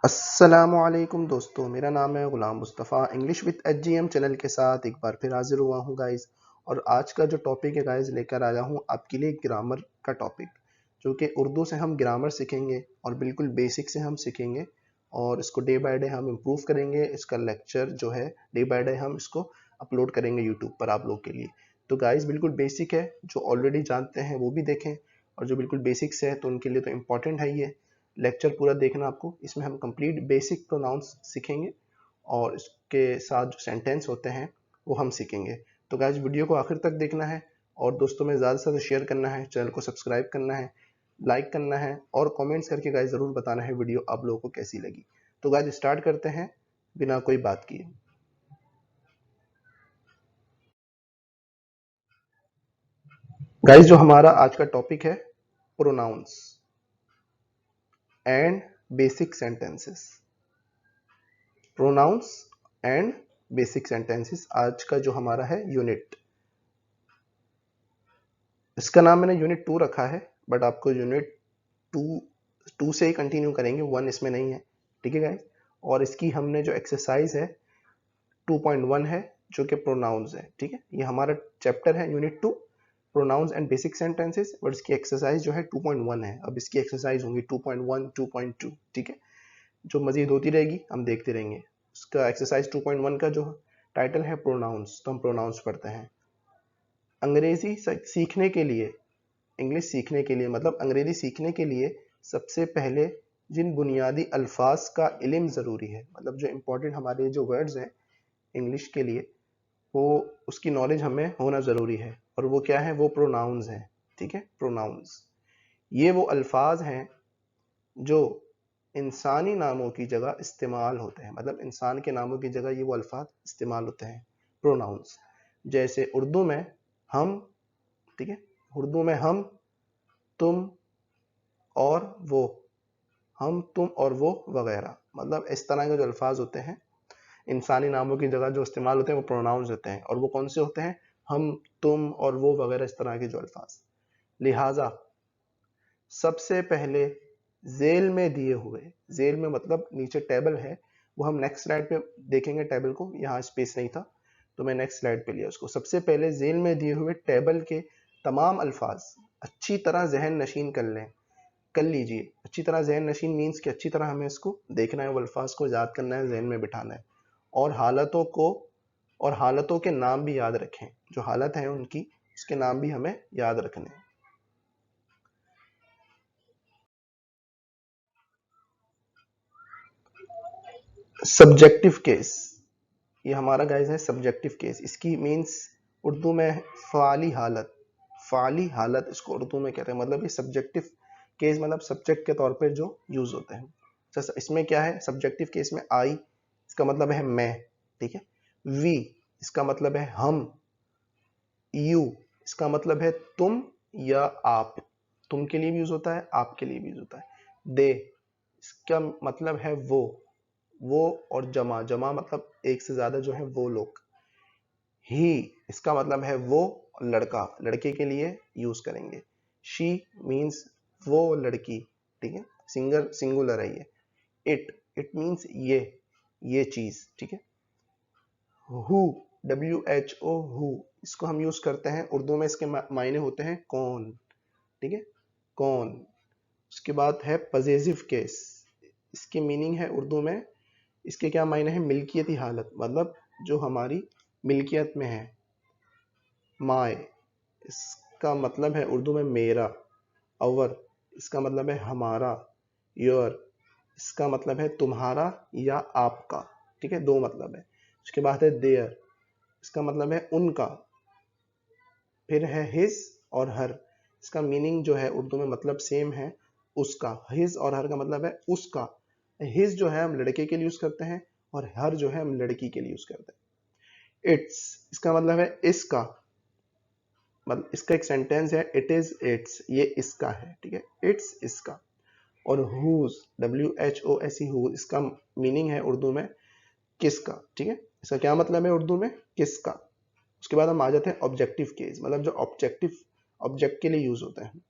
अस्सलामुअलैकुम दोस्तों, मेरा नाम है गुलाम मुस्तफ़ा। इंग्लिश विद एचजीएम चैनल के साथ एक बार फिर हाजिर हुआ हूँ गाइस। और आज का जो टॉपिक है गाइस लेकर आया हूँ आपके लिए ग्रामर का टॉपिक, जो कि उर्दू से हम ग्रामर सीखेंगे और बिल्कुल बेसिक से हम सीखेंगे और इसको डे बाय डे हम इम्प्रूव करेंगे। इसका लेक्चर जो है डे बाय डे हम इसको अपलोड करेंगे यूट्यूब पर आप लोग के लिए। तो गाइस बिल्कुल बेसिक है, जो ऑलरेडी जानते हैं वो भी देखें और जो बिल्कुल बेसिक से है तो उनके लिए तो इम्पॉर्टेंट है ये लेक्चर पूरा देखना आपको। इसमें हम कंप्लीट बेसिक प्रोनाउंस सीखेंगे और इसके साथ जो सेंटेंस होते हैं वो हम सीखेंगे। तो गाइस वीडियो को आखिर तक देखना है और दोस्तों में ज़्यादा से ज़्यादा शेयर करना है, चैनल को सब्सक्राइब करना है, लाइक करना है और कमेंट्स करके गाइस ज़रूर बताना है वीडियो आप लोगों को कैसी लगी। तो गाइस स्टार्ट करते हैं बिना कोई बात किए। गाइस जो हमारा आज का टॉपिक है pronouns and basic sentences. Pronouns and basic sentences आज का जो हमारा है यूनिट। इसका नाम मैंने यूनिट 2 रखा है, बट आपको यूनिट 2 से ही कंटिन्यू करेंगे, 1 इसमें नहीं है, ठीक है गाइस। और इसकी हमने जो एक्सरसाइज है 2.1 है जो कि प्रोनाउंस है, ठीक है। ये हमारा चैप्टर है unit 2 pronouns and basic sentences, और इसकी एक्सरसाइज जो है 2.1 है। अब इसकी एक्सरसाइज होंगी 2.1 2.2, ठीक है, जो मजीद होती रहेगी हम देखते रहेंगे। इसका एक्सरसाइज 2.1 का जो टाइटल है प्रोनाउंस, तो हम प्रोनाउंस पढ़ते हैं। अंग्रेजी सीखने के लिए, इंग्लिश सीखने के लिए मतलब अंग्रेजी सीखने के लिए सबसे पहले जिन बुनियादी अल्फाज का इल्म ज़रूरी है, मतलब जो इम्पोर्टेंट हमारे जो वर्ड्स हैं इंग्लिश के लिए, वो उसकी नॉलेज हमें होना ज़रूरी है। और वो क्या है? वो प्रोनाउंस हैं, ठीक है। प्रोनाउंस ये वो अल्फाज हैं जो इंसानी नामों की जगह इस्तेमाल होते हैं, मतलब इंसान के नामों की जगह ये वो अल्फाज इस्तेमाल होते हैं, प्रोनाउंस। जैसे उर्दू में हम, ठीक है, उर्दू में हम, तुम और वो, हम तुम और वो वगैरह, मतलब इस तरह के जो अल्फाज होते हैं इंसानी नामों की जगह जो इस्तेमाल होते हैं वो प्रोनाउंस होते हैं। और वो कौन से होते हैं? हम, तुम और वो वगैरह, इस तरह के जो अल्फाज। लिहाजा सबसे पहले जेल में दिए हुए, जेल में मतलब नीचे टेबल है, वो हम नेक्स्ट स्लाइड पे देखेंगे टेबल को, यहाँ स्पेस नहीं था तो मैं नेक्स्ट स्लाइड पे लिया उसको। सबसे पहले जेल में दिए हुए टेबल के तमाम अल्फाज अच्छी तरह जहन नशीन कर लीजिए। अच्छी तरह जहन नशीन मीन्स कि अच्छी तरह हमें इसको देखना है, वो अल्फाज को याद करना है, जहन में बिठाना है। और हालतों को, और हालतों के नाम भी याद रखें, जो हालत है उनकी उसके नाम भी हमें याद रखने हैं। सब्जेक्टिव केस, ये हमारा गाइस है सब्जेक्टिव केस। इसकी मीन्स उर्दू में फ़ाली हालत, फ़ाली हालत इसको उर्दू में कहते हैं। मतलब ये सब्जेक्टिव केस मतलब सब्जेक्ट के तौर पे जो यूज होते हैं। तो इसमें क्या है? सब्जेक्टिव केस में आई इसका मतलब है मैं, ठीक है। वी इसका मतलब है हम। यू इसका मतलब है तुम या आप, तुम के लिए भी यूज होता है, आपके लिए भी यूज होता है। दे इसका मतलब है वो और जमा, जमा मतलब एक से ज्यादा जो है वो लोग। ही इसका मतलब है वो, लड़का, लड़के के लिए यूज करेंगे। शी मीन्स वो लड़की, ठीक है, सिंगुलर है ये। इट मीन्स ये चीज, ठीक है। हु, WHO, हु इसको हम यूज करते हैं उर्दू में, इसके मायने होते हैं कौन, ठीक है, कौन। उसके बाद है पजेसिव केस, इसकी मीनिंग है उर्दू में, इसके क्या मायने हैं? मिल्कियती हालत, मतलब जो हमारी मिल्कियत में है। माय इसका मतलब है उर्दू में मेरा। अवर इसका मतलब है हमारा। योर इसका मतलब है तुम्हारा या आपका, ठीक है, दो मतलब है। उसके बाद है देयर इसका मतलब है उनका। फिर है हिज और हर, इसका मीनिंग जो है उर्दू में मतलब सेम है, उसका। हिज और हर का मतलब है उसका। हिज जो है हम लड़के के लिए यूज करते हैं और हर जो है हम लड़की के लिए यूज करते हैं। इट्स इसका मतलब है इसका, मतलब इसका एक सेंटेंस है, इट इज इट्स, ये इसका है, ठीक है, इट्स इसका। और हुज, WHOSE, हुज इसका मीनिंग है उर्दू में किसका, ठीक है। इसका क्या मतलब है उर्दू में? किसका। उसके बाद हम आ जाते हैं ऑब्जेक्टिव केस, मतलब जो ऑब्जेक्टिव ऑब्जेक्ट के लिए यूज होते हैं।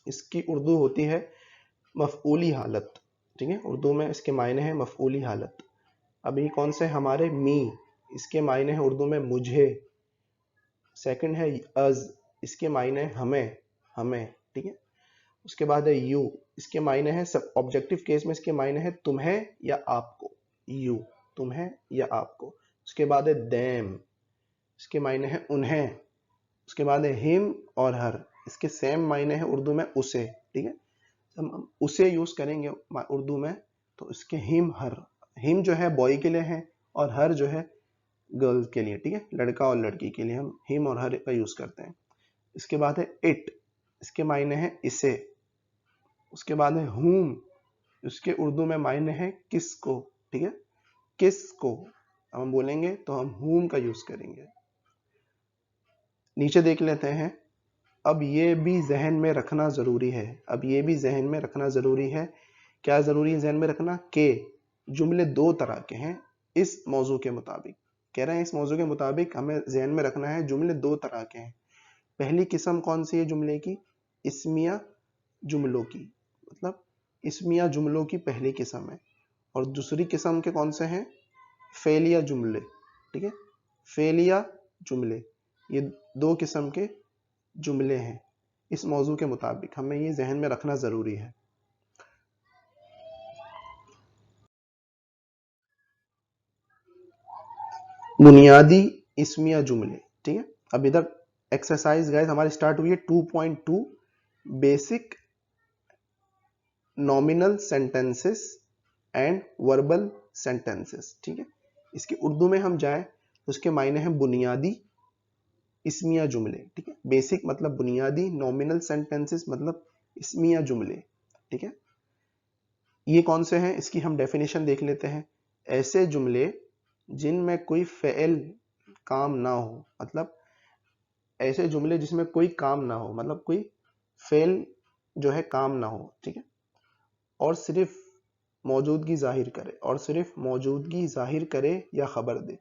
इसकी उर्दू होती है मफऊली हालत। ठीक है, उर्दू में इसके मायने हैं मफऊली हालत। अब ये कौन से हमारे मी, इसके मायने हैं उर्दू में मुझे। सेकंड है अज, इसके मायने हैं हमें, हमें, ठीक है। उसके बाद है यू, इसके मायने हैं सब ऑब्जेक्टिव केस में इसके मायने हैं तुम्हें या आपको, यू तुम्हें या आपको। उसके बाद है देम, इसके मायने हैं उन्हें। उसके बाद है हिम और हर, इसके सेम मायने हैं उर्दू में उसे, ठीक है। हम उसे यूज करेंगे उर्दू में तो इसके हिम हर, हिम जो है बॉय के लिए है और हर जो है गर्ल के लिए, ठीक है, लड़का और लड़की के लिए हम हिम और हर का यूज करते हैं। इसके बाद है इट, इसके मायने हैं इसे। उसके बाद है हुम, उसके उर्दू में मायने हैं किसको, ठीक है, किसको हम बोलेंगे तो हम हुम का यूज करेंगे। नीचे देख लेते हैं। अब ये भी जहन में रखना जरूरी है, अब ये भी जहन में रखना जरूरी है। क्या जरूरी है जहन में रखना? के जुमले दो तरह के हैं इस मौजू के मुताबिक। कह रहे हैं इस मौजू के मुताबिक हमें जहन में रखना है जुमले दो तरह के हैं। पहली किस्म कौन सी है जुमले की? इस्मिया जुमलों की, मतलब इस्मिया जुमलों की पहली किस्म है। और दूसरी किस्म के कौन से हैं? फेलिया जुमले, ठीक है, फेलिया जुमले। ये दो किस्म के जुमले हैं इस मौजू के मुताबिक, हमें ये जहन में रखना जरूरी है। बुनियादी इस्मिया जुमले, ठीक है। अब इधर एक्सरसाइज गाइस हमारी स्टार्ट हुई है 2.2 basic nominal sentences and verbal sentences, ठीक है। इसके उर्दू में हम जाएं तो उसके मायने हैं बुनियादी इस्मिया जुमले, ठीक है। बेसिक मतलब बुनियादी, नॉमिनल सेंटेंसेस मतलब इस्मिया जुमले, ठीक है। ये कौन से हैं इसकी हम डेफिनेशन देख लेते हैं। ऐसे जुमले जिनमें कोई फ़ेल काम ना हो, मतलब ऐसे जुमले जिसमें कोई काम ना हो, मतलब कोई फेल जो है काम ना हो, ठीक है, और सिर्फ मौजूदगी जाहिर करे, और सिर्फ मौजूदगी जाहिर करे या खबर दे।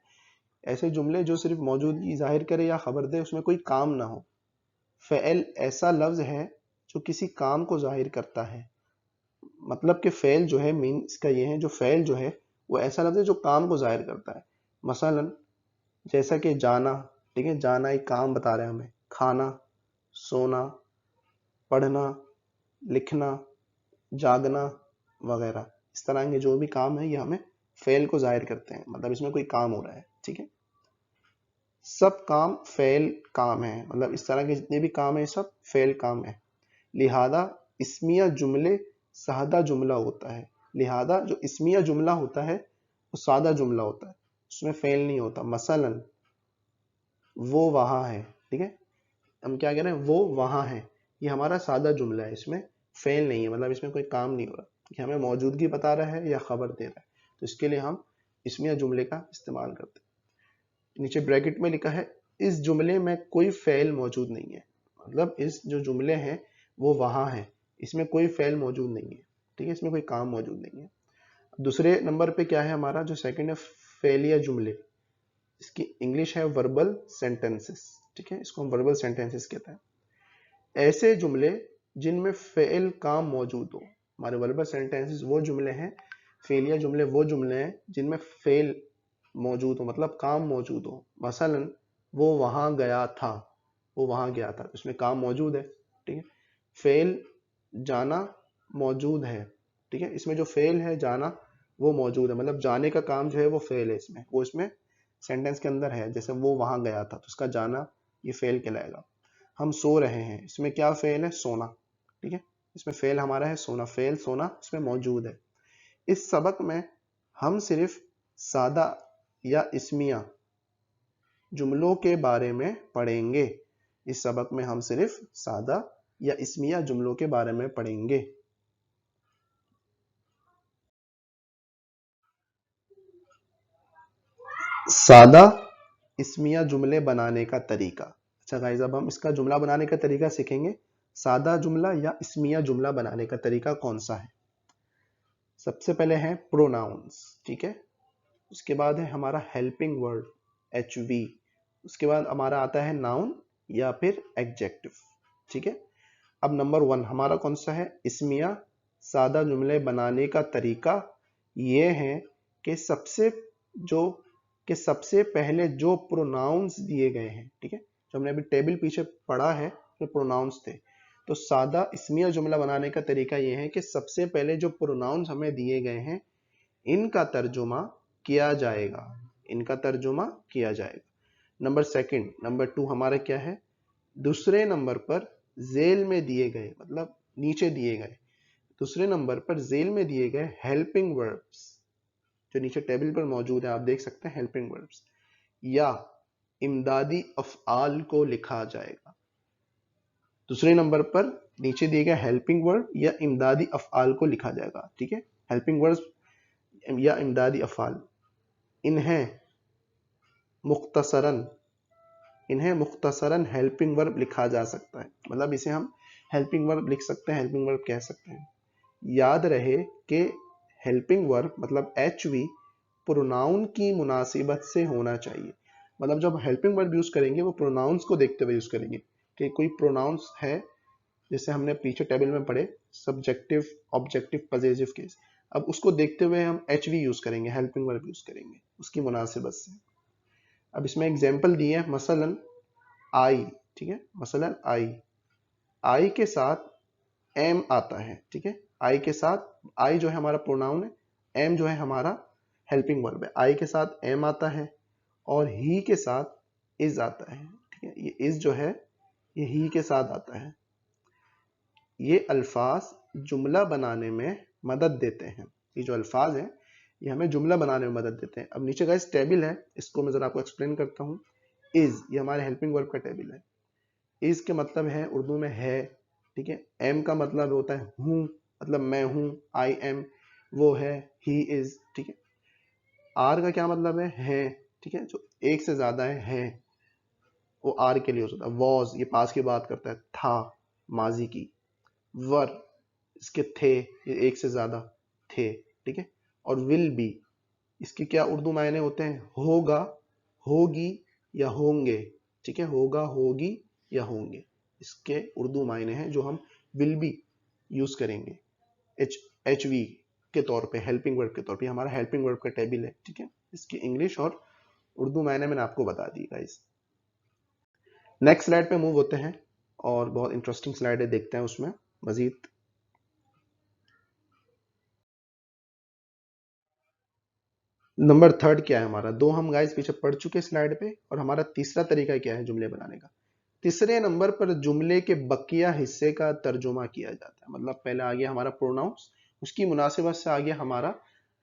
ऐसे जुमले जो सिर्फ मौजूदगी जाहिर करे या खबर दे, उसमें कोई काम ना हो। फ़ेल ऐसा लफ्ज है जो किसी काम को जाहिर करता है, मतलब कि फ़ेल जो है मीन इसका ये है, जो फ़ेल जो है वो ऐसा लफ्ज है जो काम को जाहिर करता है। मसलन जैसा कि जाना, ठीक है, जाना एक काम बता रहे हैं हमें। खाना, सोना, पढ़ना, लिखना, जागना वगैरह, इस तरह के जो भी काम है ये हमें फेल को जाहिर करते हैं, मतलब इसमें कोई काम हो रहा है, ठीक है। सब काम फेल काम है, मतलब इस तरह के जितने भी काम है सब फेल काम है। लिहाजा इस्मिया जुमले सादा जुमला होता है। लिहाजा जो इस्मिया जुमला होता है वो सादा जुमला होता है, उसमें फेल नहीं होता। मसलन वो वहां है, ठीक है, हम क्या कह रहे हैं, वो वहां है, ये हमारा सादा जुमला है, इसमें फेल नहीं है, मतलब इसमें कोई काम नहीं हो रहा, ये हमें मौजूदगी बता रहा है या खबर दे रहा है, तो इसके लिए हम इसमें जुमले का इस्तेमाल करते हैं। नीचे ब्रैकेट में लिखा है इस जुमले में कोई फेल मौजूद नहीं है, मतलब इस जो जुमले हैं वो वहां है, इसमें कोई फेल मौजूद नहीं है, ठीक है, इसमें कोई काम मौजूद नहीं है। दूसरे नंबर पे क्या है हमारा जो सेकंड है, फेलिया जुमले, इसकी इंग्लिश है वर्बल सेंटेंसेस, ठीक है, इसको हम वर्बल सेंटेंसेस कहते हैं। ऐसे जुमले जिनमें फेल काम मौजूद हो, हमारे वर्बल सेंटेंसेस वो जुमले हैं, फेलिया जुमले वो जुमले हैं जिनमें फेल मौजूद हो, मतलब काम मौजूद हो। मसलन वो वहां गया था, वो वहां गया था, उसमें काम मौजूद है, ठीक है। फेल जाना मौजूद है, ठीक है, इसमें जो फेल है जाना वो मौजूद है, मतलब जाने का काम जो है वो फेल है, इसमें वो इसमें सेंटेंस के अंदर है। जैसे वो वहां गया था तो उसका जाना ये फेल कहलाएगा। हम सो रहे हैं, इसमें क्या फेल है? सोना, ठीक है, इसमें फेल हमारा है सोना, फेल सोना इसमें मौजूद है। इस सबक में हम सिर्फ सादा या इस्मिया जुमलों के बारे में पढ़ेंगे। इस सबक में हम सिर्फ सादा या इस्मिया जुमलों के बारे में पढ़ेंगे। सादा इस्मिया जुमले बनाने का तरीका। अच्छा गाइस, अब हम इसका जुमला बनाने का तरीका सीखेंगे। सादा जुमला या इस्मिया जुमला बनाने का तरीका कौन सा है? सबसे पहले है प्रोनाउंस, ठीक है, उसके बाद है हमारा हेल्पिंग वर्ड HV, उसके बाद हमारा आता है नाउन या फिर एडजेक्टिव, ठीक है। अब नंबर 1 हमारा कौन सा है? इस्मिया सादा जुमले बनाने का तरीका ये है कि सबसे पहले जो प्रोनाउंस दिए गए हैं, ठीक है, जो हमने अभी टेबल पीछे पढ़ा है जो प्रोनाउंस थे, तो सादा इस्मिया जुमला बनाने का तरीका ये है कि सबसे पहले जो प्रोनाउंस हमें दिए गए हैं इनका तर्जुमा किया जाएगा, इनका तर्जुमा किया जाएगा। नंबर 2 हमारा क्या है, दूसरे नंबर पर जेल में दिए गए, मतलब नीचे दिए गए, दूसरे नंबर पर जेल में दिए गए हेल्पिंग वर्ब्स जो नीचे टेबल पर मौजूद है, आप देख सकते हैं हेल्पिंग वर्ब्स या इमदादी अफ़आल को लिखा जाएगा। दूसरे नंबर पर नीचे दिए गए हेल्पिंग वर्ब या इमदादी अफ़आल को लिखा जाएगा, ठीक है। हेल्पिंग वर्ब्स या इमदादी अफ़आल, इन्हें मुख्तसरन हेल्पिंग वर्ब लिखा जा सकता है, मतलब इसे हम हेल्पिंग वर्ब लिख सकते हैं, हेल्पिंग वर्ब कह सकते हैं। याद रहे कि हेल्पिंग वर्ब मतलब HV प्रोनाउन की मुनासिबत से होना चाहिए, मतलब जब हेल्पिंग वर्ब यूज करेंगे वो प्रोनाउंस को देखते हुए यूज करेंगे कि कोई प्रोनाउंस है, जैसे हमने पीछे टेबल में पढ़े सब्जेक्टिव, ऑब्जेक्टिव, पजेसिव केस, अब उसको देखते हुए हम HV यूज करेंगे, हेल्पिंग वर्ब यूज करेंगे उसकी मुनासिबत से। अब इसमें एग्जाम्पल दिए हैं, मसलन आई, ठीक है, मसलन आई के साथ एम आता है, ठीक है, आई के साथ, आई जो है हमारा प्रोनाउन है, एम जो है हमारा हेल्पिंग वर्ब है, आई के साथ एम आता है और ही के साथ इज आता है, ठीक है, ये इज जो है ये ही के साथ आता है। ये अल्फाज जुमला बनाने में मदद देते हैं, ये जो अल्फाज हैं ये हमें जुमला बनाने में मदद देते हैं। अब नीचे गाइस टेबल है, इसको मैं जरा आपको एक्सप्लेन करता हूँ। इज ये हमारे हेल्पिंग वर्ब का टेबल है, इज के मतलब है उर्दू में है, ठीक है, एम का मतलब होता है हूँ, मतलब मैं हूँ, आई एम, वो है, ही इज, ठीक है। आर का क्या मतलब है, ठीक है, जो एक से ज्यादा है वो आर के लिए हो सकता है। वॉज ये पास की बात करता है, था माजी की। वर इसके थे, ये एक से ज्यादा थे, ठीक है। और विल बी इसके क्या उर्दू मायने होते हैं, होगा, होगी या होंगे, ठीक है, होगा, होगी या होंगे, इसके उर्दू मायने हैं जो हम विल बी यूज करेंगे एच वी के तौर पे, हेल्पिंग वर्ब के तौर पे। हमारा हेल्पिंग वर्ब का टेबल है, ठीक है, इसकी इंग्लिश और उर्दू मायने मैंने आपको बता दी गाइस। नेक्स्ट स्लाइड पे मूव होते हैं और बहुत इंटरेस्टिंग स्लाइड है, देखते हैं उसमें मजीद। नंबर 3 क्या है हमारा, दो हम गाइस पीछे पढ़ चुके स्लाइड पे, और हमारा तीसरा तरीका क्या है जुमले बनाने का। तीसरे नंबर पर जुमले के बकिया हिस्से का तर्जुमा किया जाता है, मतलब पहले आ गया हमारा प्रोनाउंस, उसकी मुनासिबत से आ गया हमारा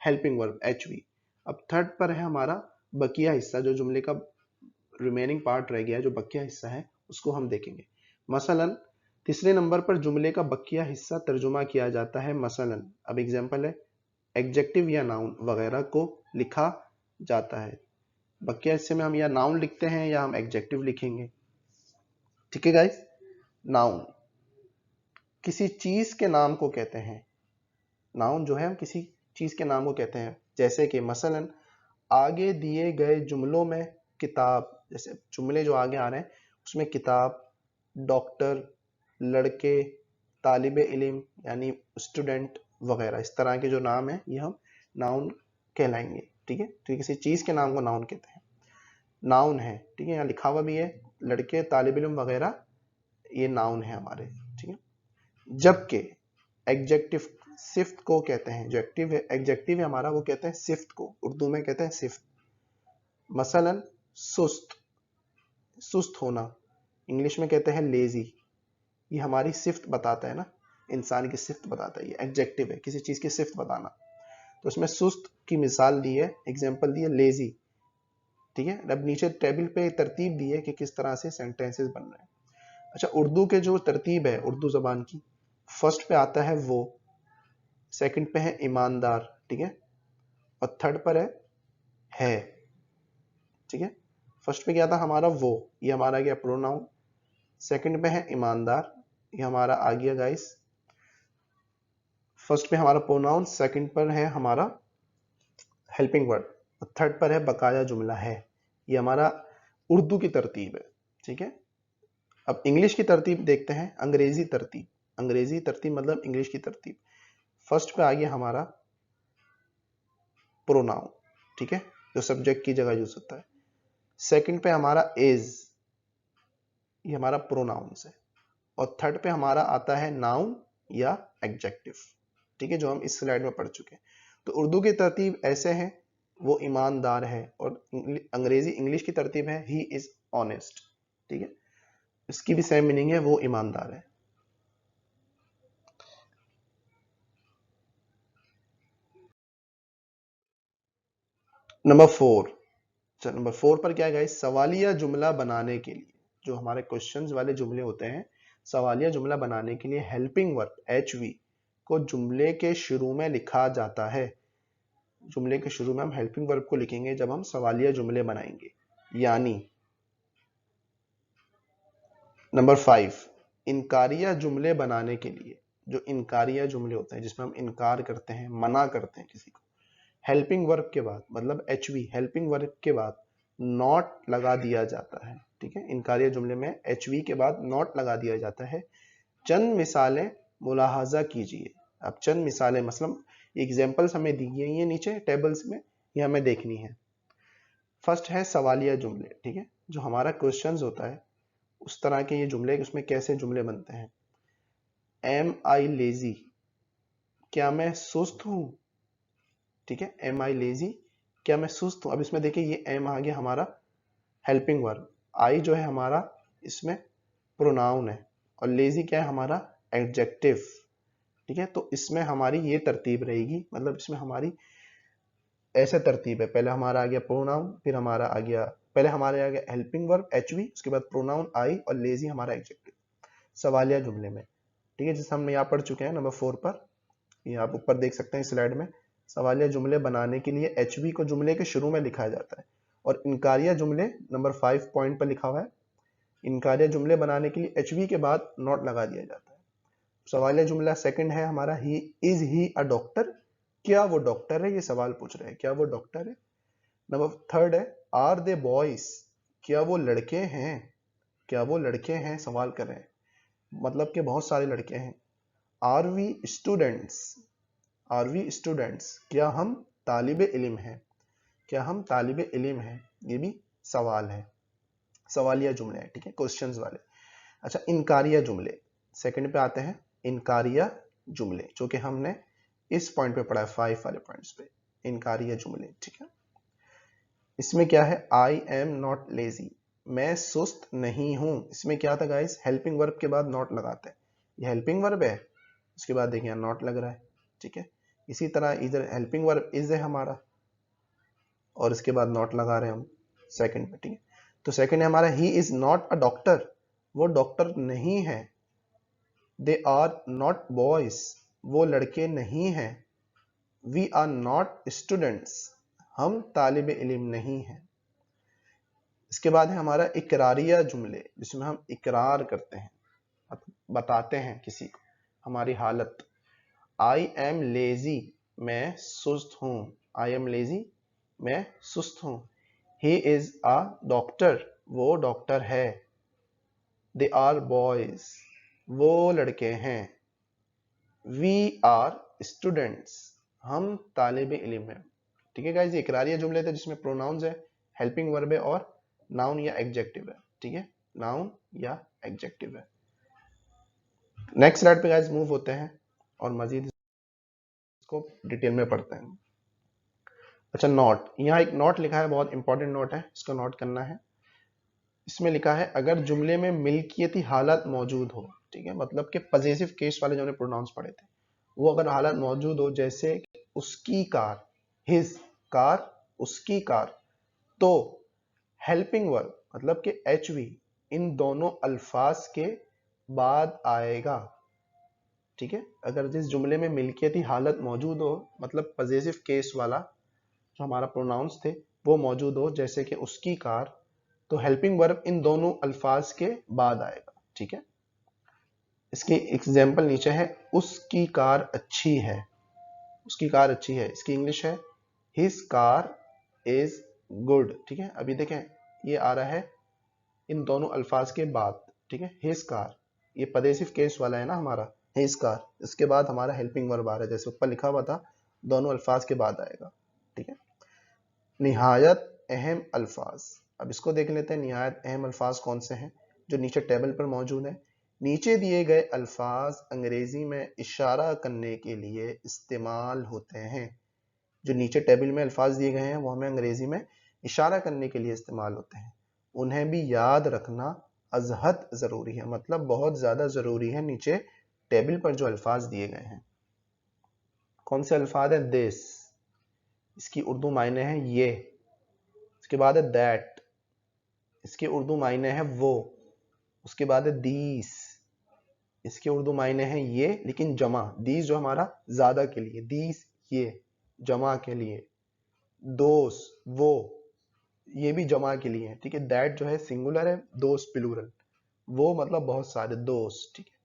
हेल्पिंग वर्ब HV। अब थर्ड पर है हमारा बकिया हिस्सा, जो जुमले का रिमेनिंग पार्ट रह गया है, जो बकिया हिस्सा है उसको हम देखेंगे। मसलन तीसरे नंबर पर जुमले का बकिया हिस्सा तर्जुमा किया जाता है, मसलन अब एग्जांपल है एडजेक्टिव या नाउन वगैरह को लिखा जाता है। बकिया हिस्से में हम या नाउन लिखते हैं या हम एडजेक्टिव लिखेंगे, ठीक है गाइस। नाउन किसी चीज के नाम को कहते हैं, नाउन जो है हम किसी चीज के नाम को कहते हैं, जैसे कि मसलन आगे दिए गए जुमलों में किताब, जैसे जुमले जो आगे आ रहे हैं उसमें किताब, डॉक्टर, लड़के, तालिबे इल्म यानी स्टूडेंट वगैरह, इस तरह के जो नाम है ये हम नाउन कहलाएंगे, ठीक है। तो किसी चीज के नाम को नाउन कहते हैं, नाउन है, ठीक है, यहाँ लिखा हुआ भी है लड़के, तालिबे इल्म वगैरह, ये नाउन है हमारे, ठीक है। जबकि एडजेक्टिव सिफ्त को कहते हैं, जो एडजेक्टिव है हमारा वो कहते हैं सिफ्त को, उर्दू में कहते हैं सिफ्त। मसलन सुस्त होना, इंग्लिश में कहते हैं लेजी, ये हमारी सिफ्त बताता है ना, इंसान की सिफ्त बताता है, ये एडजेक्टिव है, किसी चीज की सिफ्त बताना। तो इसमें सुस्त की मिसाल दी है, एग्जांपल दी है लेजी, ठीक है। अब नीचे टेबल पे तरतीब दी है कि किस तरह से सेंटेंसेस बन रहे हैं। अच्छा, उर्दू के जो तरतीब है उर्दू जबान की, फर्स्ट पे आता है वो, सेकंड पे है ईमानदार, ठीक है, और थर्ड पर है, ठीक है। फर्स्ट पे क्या था हमारा वो, ये हमारा गया प्रोनाउन, सेकंड पे है ईमानदार, ये हमारा आ गया गाइस, फर्स्ट पे हमारा प्रोनाउन, सेकंड पर है हमारा हेल्पिंग वर्ड, और थर्ड पर है बकाया जुमला है। ये हमारा उर्दू की तरतीब है, ठीक है। अब इंग्लिश की तरतीब देखते हैं, अंग्रेजी तरतीब मतलब इंग्लिश की तरतीब। फर्स्ट पे आ गया हमारा प्रोनाउन, ठीक है, जो सब्जेक्ट की जगह यूज होता है। सेकंड पे हमारा इज, ये हमारा प्रोनाउंस है। और थर्ड पे हमारा आता है नाउन या एडजेक्टिव, ठीक है, जो हम इस स्लाइड में पढ़ चुके हैं। तो उर्दू की तरतीब ऐसे है, वो ईमानदार है, और अंग्रेजी इंग्लिश की तरतीब है ही इज ऑनेस्ट, ठीक है, इसकी भी सेम मीनिंग है, वो ईमानदार है। नंबर 4, नंबर 4 पर क्या है गाइस, सवालिया जुमला बनाने के लिए, जो हमारे क्वेश्चंस वाले जुमले होते हैं, सवालिया जुमला बनाने के लिए हेल्पिंग वर्ब HV को जुमले के शुरू में लिखा जाता है। जुमले के शुरू में हम हेल्पिंग वर्ब को लिखेंगे जब हम सवालिया जुमले बनाएंगे। यानी नंबर 5, इनकारिया जुमले बनाने के लिए, जो इनकारिया जुमले होते हैं जिसमें हम इनकार करते हैं, मना करते हैं किसी को, हेल्पिंग वर्ब के बाद, मतलब HV हेल्पिंग वर्ब के बाद नॉट लगा दिया जाता है, ठीक है, इनकारिया जुमले में HV के बाद नॉट लगा दिया जाता है। चंद मिसालें मुलाहाजा कीजिए। अब चंद मिसालें, मतलब एग्जांपल्स हमें दी गई हैं नीचे टेबल्स में, ये हमें देखनी है। फर्स्ट है सवालिया जुमले, ठीक है, जो हमारा क्वेश्चंस होता है उस तरह के ये जुमले, उसमें कैसे जुमले बनते हैं। एम आई लेजी, क्या मैं सुस्त हूं, ठीक है, एम आई लेजी, क्या मैं सुस्त हूं। अब इसमें देखिए ये एम आ गया हमारा हेल्पिंग वर्ब, आई जो है हमारा इसमें प्रोनाउन है, और लेजी क्या है हमारा एडजेक्टिव, ठीक है। तो इसमें हमारी ये तरतीब रहेगी, मतलब इसमें हमारी ऐसे तरतीब है, पहले हमारा आ गया प्रोनाउन, फिर हमारा आ गया, पहले हमारे आ गया हेल्पिंग वर्ब HV, उसके बाद प्रोनाउन आई, और लेजी हमारा एडजेक्टिव सवालिया जुमले में, ठीक है, जिसे हम यहाँ पढ़ चुके हैं नंबर 4 पर। ये आप ऊपर देख सकते हैं स्लाइड में, सवालिया जुमले बनाने के लिए HV को जुमले के शुरू में लिखा जाता है, और इनकारिया जुमले नंबर 5 पॉइंट पर लिखा हुआ है, इनकारिया जुमले बनाने के लिए HV के बाद नॉट लगा दिया जाता है। सवालिया जुमला सेकंड है हमारा ही अ डॉक्टर, क्या वो डॉक्टर है, ये सवाल पूछ रहे हैं, क्या वो डॉक्टर है। नंबर थर्ड है आर दे बॉयज, क्या वो लड़के हैं, क्या वो लड़के हैं, सवाल कर रहे हैं, मतलब कि बहुत सारे लड़के हैं। Are we students, are we students, क्या हम तालिबे इल्म हैं, क्या हम तालिबे इल्म हैं, ये भी सवाल है, सवालिया जुमले हैं, ठीक है, क्वेश्चंस वाले। अच्छा, इनकारिया जुमले सेकंड पे आते हैं, इनकारिया जुमले जो कि हमने इस पॉइंट पे पढ़ा है 5 वाले पॉइंट्स पे, इनकारिया जुमले, ठीक है। इसमें क्या है, आई एम नॉट लेजी, मैं सुस्त नहीं हूं, इसमें क्या था गाइस, हेल्पिंग वर्ब के बाद नॉट लगाते हैं, ये हेल्पिंग वर्ब है, उसके बाद देखिए नॉट लग रहा है, ठीक है। इसी तरह इधर हेल्पिंग वर्ब इज है हमारा, और इसके बाद नॉट लगा रहे हैं हम सेकंड पे, ठीक है। तो सेकंड है हमारा he is not a doctor, वो डॉक्टर नहीं है। दे आर नॉट बॉयज, वो लड़के नहीं हैं। वी आर नॉट स्टूडेंट्स, हम तालिब इल्म नहीं हैं। इसके बाद है हमारा इकरारिया जुमले, जिसमें हम इकरार करते हैं, बताते हैं किसी को हमारी हालत। आई एम लेजी, मैं सुस्त हूं, आई एम लेजी, मैं सुस्त हूं। ही इज अ डॉक्टर, वो डॉक्टर है। दे आर बॉयज, वो लड़के हैं। वी आर स्टूडेंट्स, हम तालिब इल्म हैं, ठीक है गाइस। ये इकरारिया जुमले थे जिसमें प्रोनाउंस है, हेल्पिंग वर्ब है, और नाउन या एडजेक्टिव है, ठीक है, नाउन या एडजेक्टिव है। नेक्स्ट स्लाइड पे गाइस मूव होते हैं और मजीद इसको डिटेल में पढ़ते हैं। अच्छा, नॉट, यहाँ एक नॉट लिखा है, बहुत इंपॉर्टेंट नोट है, इसको नोट करना है। इसमें लिखा है अगर जुमले में मिल्कियती हालत मौजूद हो, ठीक है, मतलब कि पजेसिव केस वाले जो हमने प्रोनाउंस पढ़े थे, वो अगर हालत मौजूद हो, जैसे उसकी कार, हिज कार, उसकी कार, तो हेल्पिंग वर्ब मतलब कि HV इन दोनों अल्फाज के बाद आएगा, ठीक है। अगर जिस जुमले में मिल्कियती हालत मौजूद हो, मतलब पजेसिव केस वाला जो हमारा प्रोनाउंस थे वो मौजूद हो, जैसे कि उसकी कार, तो हेल्पिंग वर्ब इन दोनों अल्फाज के बाद आएगा, ठीक है। इसकी एग्जांपल नीचे है, उसकी कार अच्छी है, उसकी कार अच्छी है, इसकी इंग्लिश है हिज कार इज गुड, ठीक है। अभी देखें ये आ रहा है इन दोनों अल्फाज के बाद, ठीक है, हिज कार, ये पदेसिव केस वाला है ना हमारा, हिज कार, इसके बाद हमारा हेल्पिंग वर्ब आ रहा है, जैसे ऊपर लिखा हुआ था दोनों अल्फाज के बाद आएगा, ठीक है। निहायत अहम अल्फाज, अब इसको देख लेते हैं निहायत अहम अल्फाज कौन से हैं जो नीचे टेबल पर मौजूद है। नीचे दिए गए अल्फाज अंग्रेजी में इशारा करने के लिए इस्तेमाल होते हैं। जो नीचे टेबल में अल्फाज दिए गए हैं वो हमें अंग्रेजी में इशारा करने के लिए इस्तेमाल होते हैं। उन्हें भी याद रखना अजहद जरूरी है, मतलब बहुत ज्यादा जरूरी है। नीचे टेबल पर जो अल्फाज दिए गए हैं कौन से अल्फाज है? दिस, इसकी उर्दू मायने है ये। उसके बाद है दैट, इसके उर्दू मायने है वो। उसके बाद है दीस, इसके उर्दू मायने हैं ये लेकिन जमा। दीस जो हमारा ज्यादा के लिए, दीस ये जमा के लिए। दोस वो, ये भी जमा के लिए है, ठीक है। दैट जो है सिंगुलर है, दोस प्लूरल, वो मतलब बहुत सारे दोस्त, ठीक है।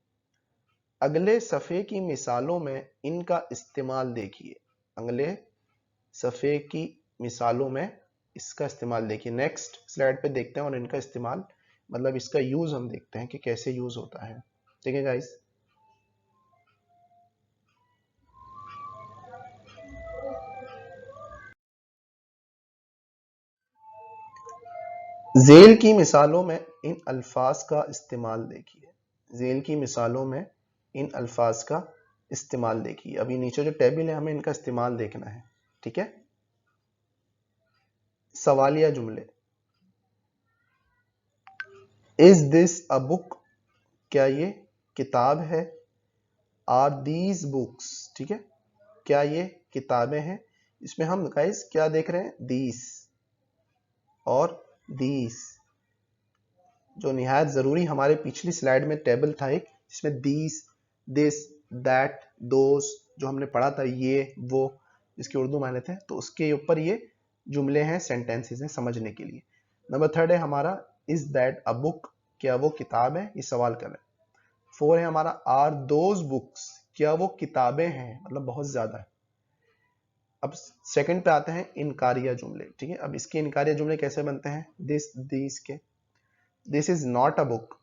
अगले सफ़े की मिसालों में इनका इस्तेमाल देखिए। अगले सफ़े की मिसालों में इसका इस्तेमाल देखिए। नेक्स्ट स्लाइड पे देखते हैं और इनका इस्तेमाल मतलब इसका यूज हम देखते हैं कि कैसे यूज होता है, ठीक है गाइस। ज़ेल की मिसालों में इन अल्फाज का इस्तेमाल देखिए। ज़ेल की मिसालों में इन अल्फाज का इस्तेमाल देखिए। अभी नीचे जो टेबल है हमें इनका इस्तेमाल देखना है, ठीक है। सवालिया जुमले, इज दिस अ बुक, क्या ये किताब है। आर दीज बुक्स, ठीक है, क्या ये किताबें हैं। इसमें हम गाइस क्या देख रहे हैं? दीस और दीस, जो निहायत जरूरी हमारे पिछली स्लाइड में टेबल था एक, जिसमें दीस, दिस, दैट, दोस जो हमने पढ़ा था, ये वो जिसके उर्दू मायने थे, तो उसके ऊपर ये जुमले हैं, सेंटेंसेस हैं समझने के लिए। नंबर 3 है हमारा इज दैट अ बुक, क्या वो किताब है, ये सवाल कर रहे हैं। 4 है हमारा आर दोज बुक्स, क्या वो किताबें हैं, मतलब बहुत ज्यादा है। अब सेकंड पे आते हैं इनकारिया जुमले, ठीक है। अब इसके इनकारिया जुमले कैसे बनते हैं? दिस, दीस के। This is not a book,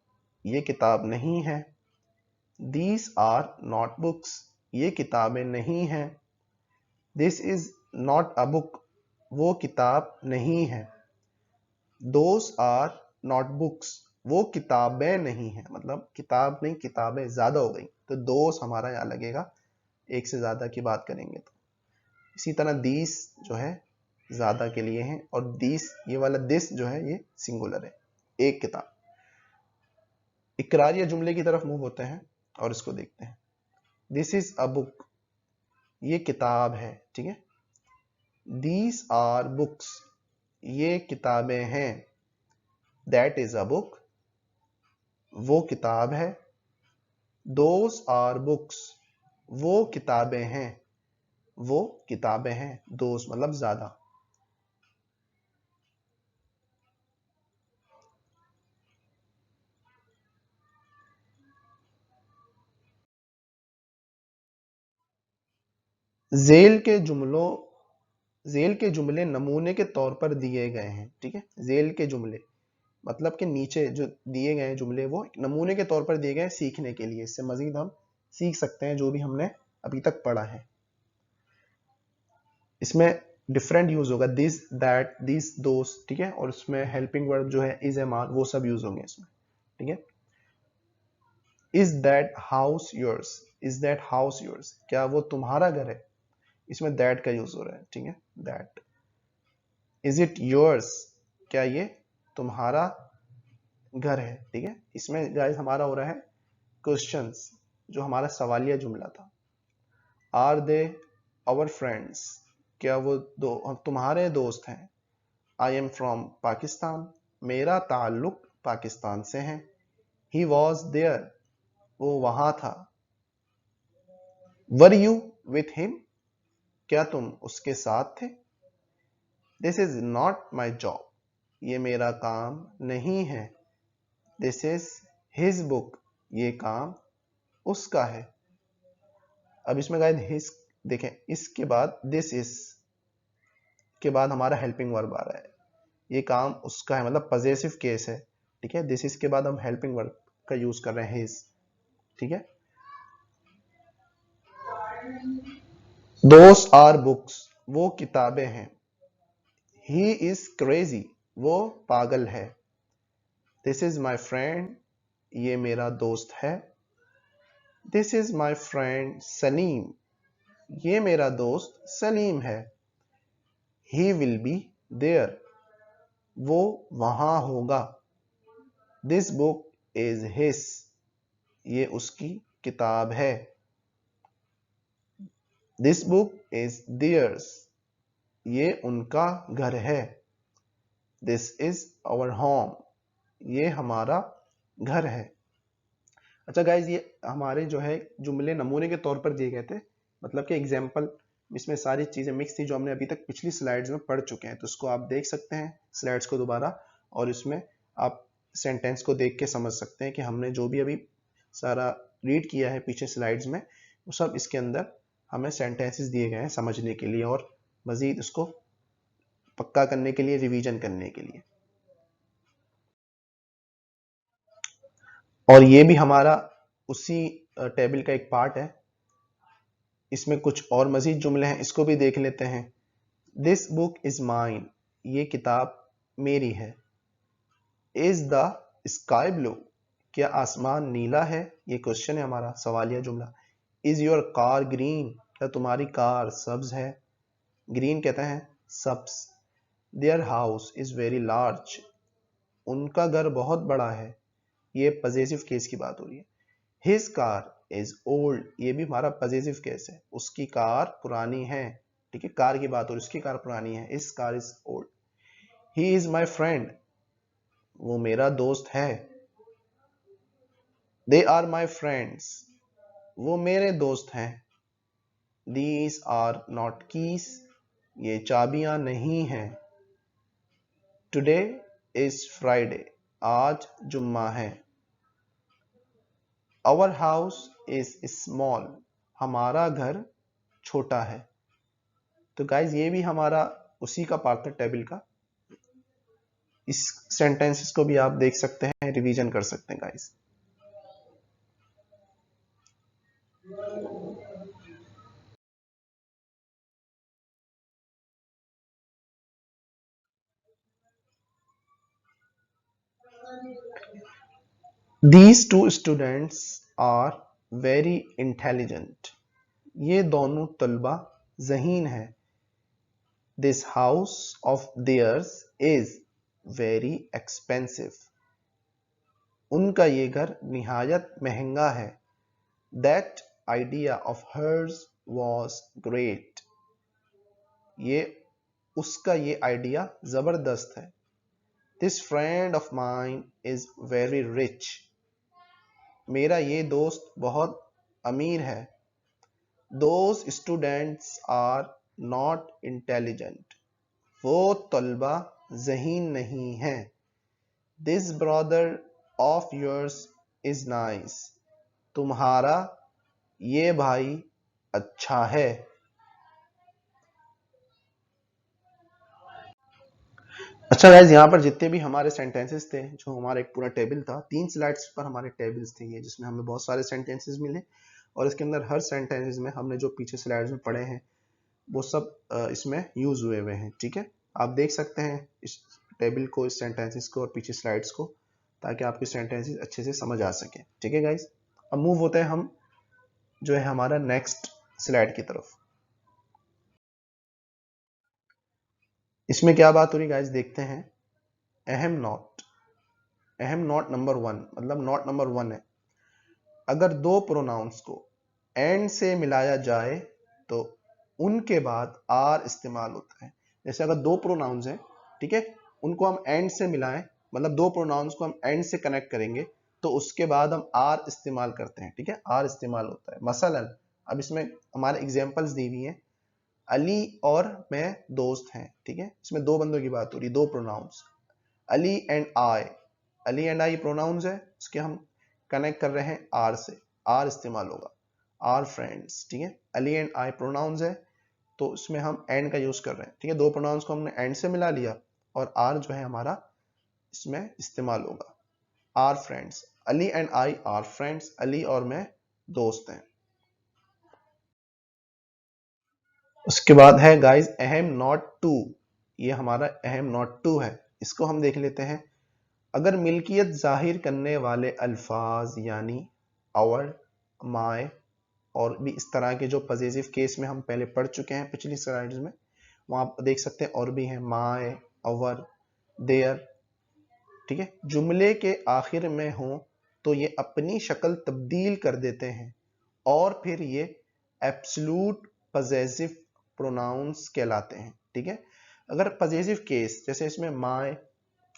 ये किताब नहीं है। दीज आर नॉट बुक्स, ये किताबें नहीं हैं। This is not a book, वो किताब नहीं है। दोस आर नॉट बुक्स, वो किताबें नहीं है, मतलब किताब नहीं किताबें ज्यादा हो गई, तो दोस हमारा यहाँ लगेगा, एक से ज्यादा की बात करेंगे तो। इसी तरह दीस जो है ज्यादा के लिए है, और दीस ये वाला दिस जो है ये सिंगुलर है, एक किताब। इकरारिया जुमले की तरफ मूव होते हैं और इसको देखते हैं। दिस इज अ बुक, ये किताब है, ठीक है। दीज आर बुक्स, ये किताबें हैं। दैट इज अ बुक, वो किताब है। दोस आर बुक्स, वो किताबें हैं, वो किताबें हैं। दोस मतलब ज्यादा। जेल के जुमलों, जेल के जुमले नमूने के तौर पर दिए गए हैं, ठीक है। जेल के जुमले मतलब कि नीचे जो दिए गए हैं जुमले वो नमूने के तौर पर दिए गए हैं सीखने के लिए। इससे मजीद हम सीख सकते हैं जो भी हमने अभी तक पढ़ा है। इसमें डिफरेंट यूज होगा, दिस, दैट, दिस, दोस, ठीक है। और उसमें हेल्पिंग वर्ब जो है इज, एम, आर, वो सब यूज होंगे इसमें, ठीक है। Is that house yours, is that house yours, क्या वो तुम्हारा घर है। इसमें दैट का यूज हो रहा है, ठीक है, दैट। इज इट योर्स, क्या ये तुम्हारा घर है, ठीक है। इसमें गाइस हमारा हो रहा है क्वेश्चंस, जो हमारा सवालिया जुमला था। आर दे आवर फ्रेंड्स, क्या वो तुम्हारे दोस्त हैं। आई एम फ्रॉम पाकिस्तान, मेरा ताल्लुक पाकिस्तान से है। ही वॉज देयर, वो वहां था। वर यू विथ हिम, क्या तुम उसके साथ थे। This is not my job, ये मेरा काम नहीं है। दिस इज हिज बुक, ये काम उसका है। अब इसमें गाइस हिज देखें, इसके बाद दिस इज के बाद हमारा हेल्पिंग वर्ब आ रहा है। ये काम उसका है, मतलब पजेसिव केस है, ठीक है। दिस इज के बाद हम हेल्पिंग वर्ब का यूज कर रहे हैं हिज, ठीक है। दोस आर बुक्स, वो किताबें हैं। ही इज क्रेजी, वो पागल है। दिस इज माई फ्रेंड, ये मेरा दोस्त है। This is my friend Salim, ये मेरा दोस्त सलीम है। ही विल बी देयर, वो वहां होगा। दिस बुक इज हिस, ये उसकी किताब है। दिस बुक इज दियर्स, ये उनका घर है। दिस इज आवर होम, ये हमारा घर है। अच्छा गाइज, ये हमारे जो है जुमले नमूने के तौर पर दिए गए थे, मतलब कि एग्जाम्पल, इसमें सारी चीजें मिक्स थी जो हमने अभी तक पिछली स्लाइड्स में पढ़ चुके हैं। तो उसको आप देख सकते हैं स्लाइड्स को दोबारा, और इसमें आप सेंटेंस को देख के समझ सकते हैं कि हमने जो भी अभी सारा रीड किया है पीछे स्लाइड्स में, वो सब इसके अंदर हमें सेंटेंसेस दिए गए हैं समझने के लिए और मजीद इसको पक्का करने के लिए, रिवीजन करने के लिए। और ये भी हमारा उसी टेबल का एक पार्ट है। इसमें कुछ और मजीद जुमले हैं, इसको भी देख लेते हैं। दिस बुक इज माइन, ये किताब मेरी है। इज द स्काई ब्लू, क्या आसमान नीला है? ये क्वेश्चन है हमारा, सवालिया जुमला। इज योर कार ग्रीन, क्या तुम्हारी कार सब्ज है? ग्रीन कहते हैं सब्ज। Their house is very large, उनका घर बहुत बड़ा है। ये पजेसिव केस की बात हो रही है। हिज कार इज ओल्ड, ये भी हमारा पजेसिव केस है, उसकी कार पुरानी है। ठीक है, कार की बात हो रही है, उसकी कार पुरानी है। His car is old. He is my friend, वो मेरा दोस्त है। दे आर माई फ्रेंड्स, वो मेरे दोस्त हैं। दीज आर नॉट कीज, ये चाबियां नहीं हैं। टुडे इज फ्राइडे, आज जुम्मा है। आवर हाउस इज स्मॉल, हमारा घर छोटा है। तो गाइज ये भी हमारा उसी का पार्ट था टेबल का। इस सेंटेंसेस को भी आप देख सकते हैं, रिवीजन कर सकते हैं guys. These two students are very intelligent, ये दोनों तलबा ज़हीन है। This house of theirs is very expensive, उनका ये घर निहायत महंगा है। That idea of hers was great, ये उसका ये आइडिया जबरदस्त है। This friend of mine is very rich, मेरा ये दोस्त बहुत अमीर है। Those students are not intelligent, वो तलबा ज़हीन नहीं है। This brother of yours is nice, तुम्हारा ये भाई अच्छा है। अच्छा गाइज, यहाँ पर जितने भी हमारे सेंटेंसेस थे, जो हमारा एक पूरा टेबल था, 3 स्लाइड्स पर हमारे टेबल्स थे ये, जिसमें हमें बहुत सारे सेंटेंसेस मिले। और इसके अंदर हर सेंटेंसेस में हमने जो पीछे स्लाइड्स में पढ़े हैं वो सब इसमें यूज हुए हुए हैं। ठीक है, आप देख सकते हैं इस टेबल को, इस सेंटेंसेस को और पीछे स्लाइड्स को, ताकि आपके सेंटेंसेस अच्छे से समझ आ सके। ठीक है गाइज, अब मूव होते हैं हम जो है हमारा नेक्स्ट स्लाइड की तरफ। इसमें क्या बात हो रही गाइज, देखते हैं। अहम नॉट, अहम नॉट नंबर 1, मतलब नॉट नंबर 1 है। अगर दो प्रोनाउंस को एंड से मिलाया जाए तो उनके बाद आर इस्तेमाल होता है। जैसे अगर दो प्रोनाउंस हैं, ठीक है, उनको हम एंड से मिलाएं, मतलब दो प्रोनाउंस को हम एंड से कनेक्ट करेंगे तो उसके बाद हम आर इस्तेमाल करते हैं। ठीक है, आर इस्तेमाल होता है। मसलन अब इसमें हमारे एग्जांपल्स दी हुई हैं। अली और मैं दोस्त हैं। ठीक है, इसमें दो बंदों की बात हो रही है, दो pronouns, Ali and I. Ali and I pronouns है, इसके हम कनेक्ट कर रहे हैं आर से, आर इस्तेमाल होगा। आर फ्रेंड्स, ठीक है, अली एंड आई प्रोनाउंस है तो इसमें हम एंड का यूज कर रहे हैं। ठीक है, दो प्रोनाउंस को हमने एंड से मिला लिया और आर जो है हमारा इसमें इस्तेमाल होगा। Are friends, Ali and I are friends, Ali और मैं दोस्त हैं। उसके बाद है गाइस अहम नॉट टू, ये हमारा अहम नॉट टू है, इसको हम देख लेते हैं। अगर मिल्कियत जाहिर करने वाले अल्फाज यानी आवर, माय और भी इस तरह के जो पजेसिव केस में हम पहले पढ़ चुके हैं पिछली स्लाइड्स में, वहां आप देख सकते हैं और भी हैं माय, आवर, देयर, ठीक है, जुमले के आखिर में हो तो ये अपनी शक्ल तब्दील कर देते हैं और फिर ये एब्सोल्यूट पजेसिव प्रोनाउंस कहलाते हैं, ठीक है। अगर पजेसिव केस जैसे इसमें माय,